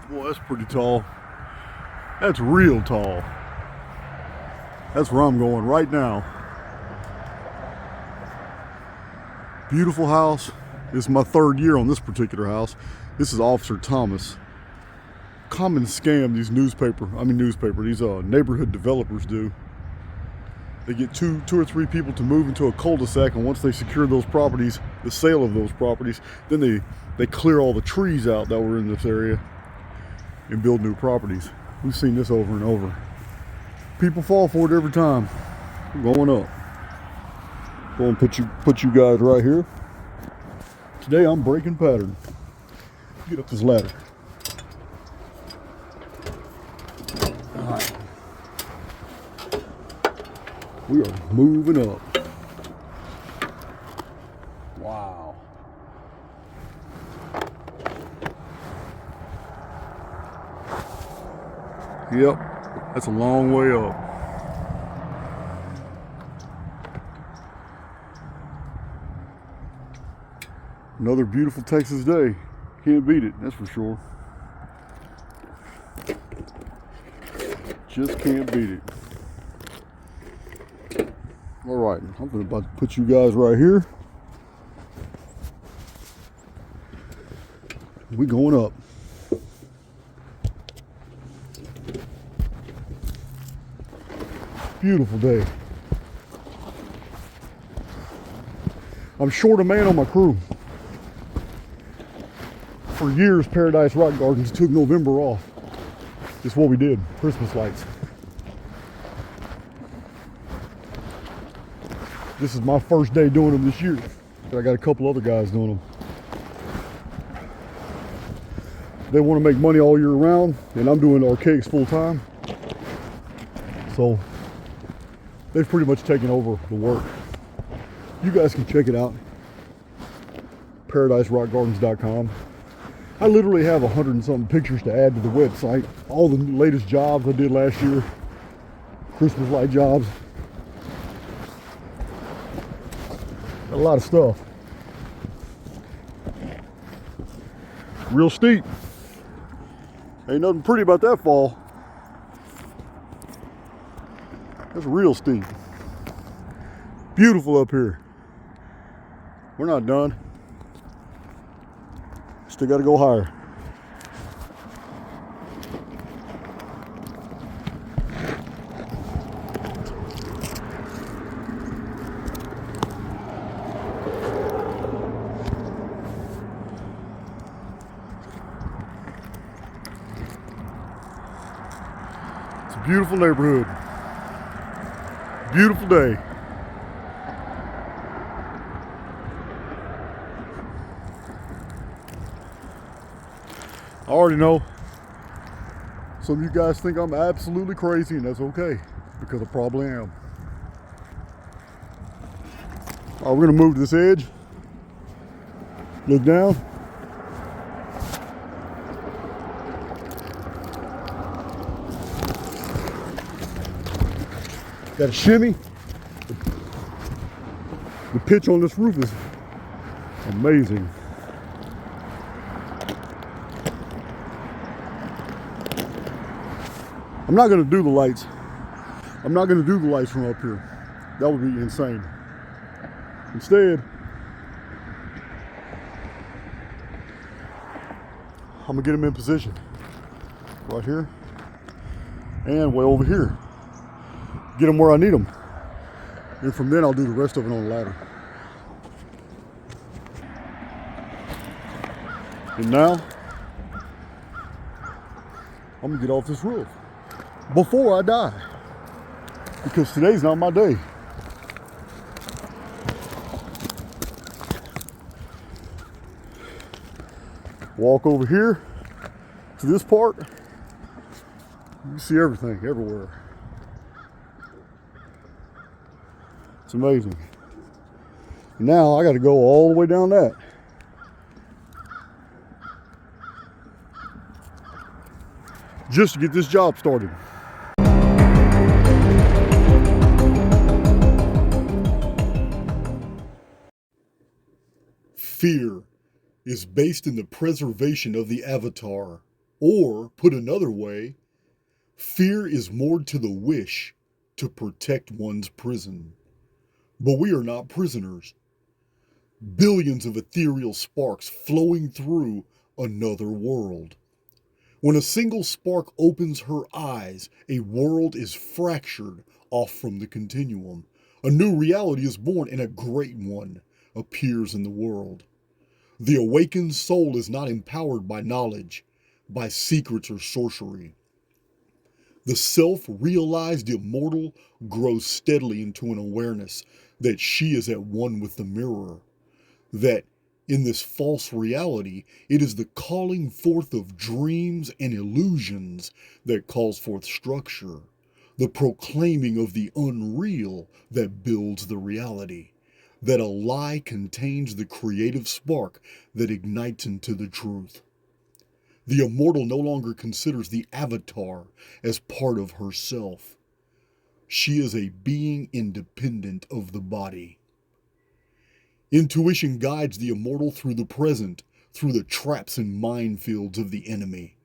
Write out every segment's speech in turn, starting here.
Boy, that's pretty tall. That's real tall. That's where I'm going right now. Beautiful house. This is my third year on this particular house. This is Officer Thomas. Common scam these these neighborhood developers do. They get two or three people to move into a cul-de-sac, and once they secure those properties, the sale of those properties, then they clear all the trees out that were in this area and build new properties. We've seen this over and over. People fall for it every time. We're going up. Going to put you guys right here. Today I'm breaking pattern. Get up this ladder. All right. We are moving up. Wow. Yep, that's a long way up. Another beautiful Texas day. Can't beat it, that's for sure. Just can't beat it. All right, I'm about to put you guys right here. We going up. Beautiful day. I'm short a man on my crew. For years, Paradise Rock Gardens took November off. It's what we did, Christmas lights. This is my first day doing them this year. I got a couple other guys doing them. They want to make money all year round, and I'm doing Archaix full time. So they've pretty much taken over the work. You guys can check it out. ParadiseRockGardens.com. I literally have 100 and something pictures to add to the website. All the latest jobs I did last year. Christmas light jobs. A lot of stuff. Real steep. Ain't nothing pretty about that fall. That's real steep. Beautiful up here. We're not done. Still got to go higher. It's a beautiful neighborhood. Beautiful day. I already know some of you guys think I'm absolutely crazy, and that's okay, because I probably am. All right, we're gonna move to this edge. Look down. Got a shimmy. The pitch on this roof is amazing. I'm not going to do the lights. I'm not going to do the lights from up here. That would be insane. Instead, I'm going to get them in position. Right here. And way over here. Get them where I need them. And from then I'll do the rest of it on the ladder. And now, I'm going to get off this roof. Before I die, because today's not my day. Walk over here to this part. You can see everything everywhere. It's amazing. Now I got to go all the way down that. Just to get this job started. Fear is based in the preservation of the avatar. Or, put another way, fear is moored to the wish to protect one's prison. But we are not prisoners. Billions of ethereal sparks flowing through another world. When a single spark opens her eyes, a world is fractured off from the continuum. A new reality is born and a great one appears in the world. The awakened soul is not empowered by knowledge, by secrets or sorcery. The self-realized immortal grows steadily into an awareness that she is at one with the mirror, that in this false reality, it is the calling forth of dreams and illusions that calls forth structure, the proclaiming of the unreal that builds the reality, that a lie contains the creative spark that ignites into the truth. The immortal no longer considers the avatar as part of herself. She is a being independent of the body. Intuition guides the immortal through the present, through the traps and minefields of the enemy.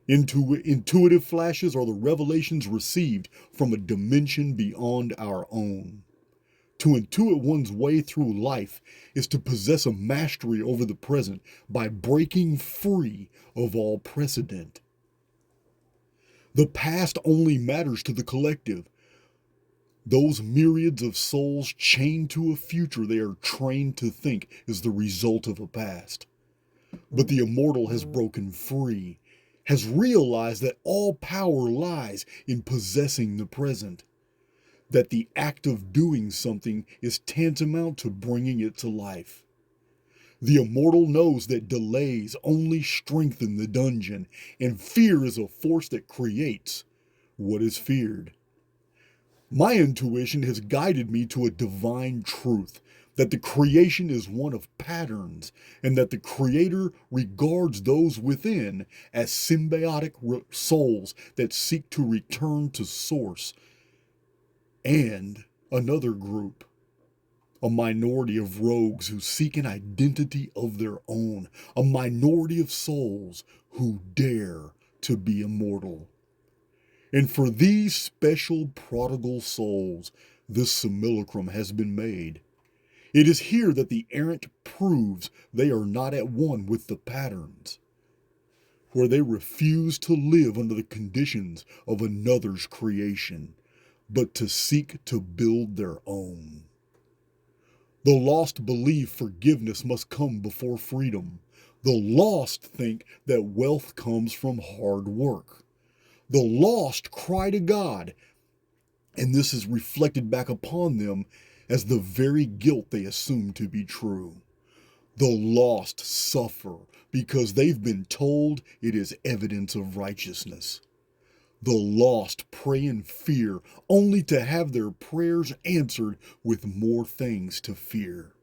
Intuitive flashes are the revelations received from a dimension beyond our own. To intuit one's way through life is to possess a mastery over the present by breaking free of all precedent. The past only matters to the collective. Those myriads of souls chained to a future they are trained to think is the result of a past. But the immortal has broken free, has realized that all power lies in possessing the present, that the act of doing something is tantamount to bringing it to life. The immortal knows that delays only strengthen the dungeon, and fear is a force that creates what is feared. My intuition has guided me to a divine truth, that the creation is one of patterns, and that the Creator regards those within as symbiotic souls that seek to return to Source. And another group, a minority of rogues who seek an identity of their own, a minority of souls who dare to be immortal. And for these special prodigal souls, this simulacrum has been made. It is here that the errant proves they are not at one with the patterns, where they refuse to live under the conditions of another's creation, but to seek to build their own. The lost believe forgiveness must come before freedom. The lost think that wealth comes from hard work. The lost cry to God, and this is reflected back upon them as the very guilt they assume to be true. The lost suffer because they've been told it is evidence of righteousness. The lost pray in fear only to have their prayers answered with more things to fear.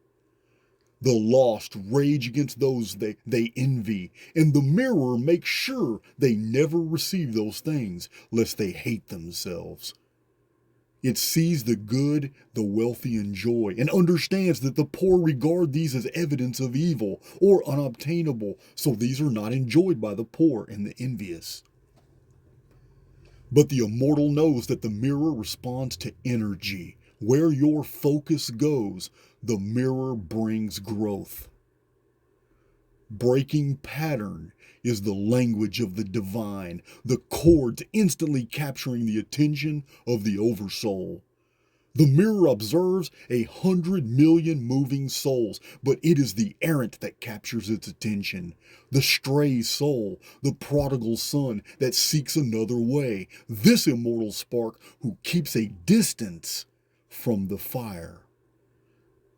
The lost rage against those they envy, and the mirror makes sure they never receive those things, lest they hate themselves. It sees the good the wealthy enjoy, and understands that the poor regard these as evidence of evil or unobtainable, so these are not enjoyed by the poor and the envious. But the immortal knows that the mirror responds to energy. Where your focus goes, the mirror brings growth. Breaking pattern is the language of the divine, the chords instantly capturing the attention of the oversoul. The mirror observes 100 million moving souls, but it is the errant that captures its attention. The stray soul, the prodigal son that seeks another way. This immortal spark who keeps a distance from the fire.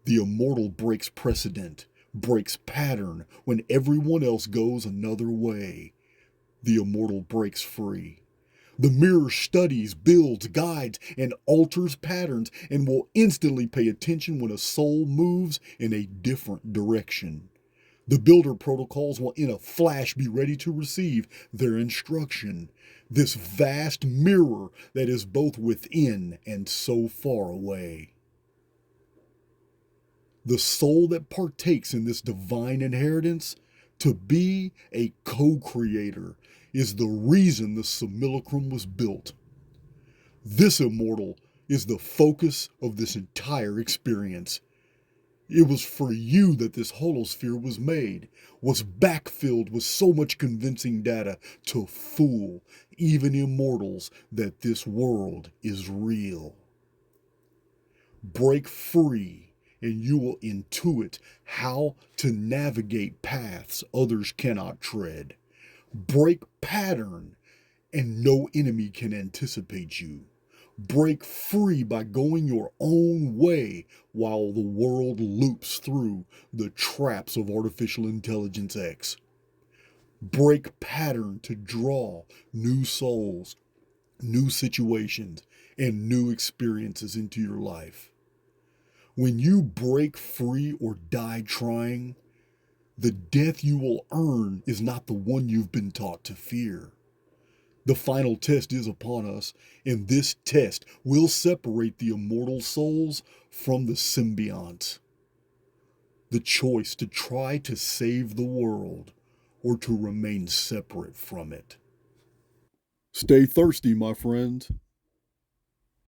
The immortal breaks precedent, breaks pattern when everyone else goes another way. The immortal breaks free. The mirror studies, builds, guides, and alters patterns and will instantly pay attention when a soul moves in a different direction. The builder protocols will in a flash be ready to receive their instruction. This vast mirror that is both within and so far away. The soul that partakes in this divine inheritance To be a co-creator is the reason the simulacrum was built. This immortal is the focus of this entire experience. It was for you that this holosphere was made, was backfilled with so much convincing data to fool even immortals that this world is real. Break free and you will intuit how to navigate paths others cannot tread. Break pattern and no enemy can anticipate you. Break free by going your own way while the world loops through the traps of artificial intelligence X. Break pattern to draw new souls, new situations, and new experiences into your life. When you break free or die trying, the death you will earn is not the one you've been taught to fear. The final test is upon us, and this test will separate the immortal souls from the symbionts. The choice to try to save the world or to remain separate from it. Stay thirsty, my friends.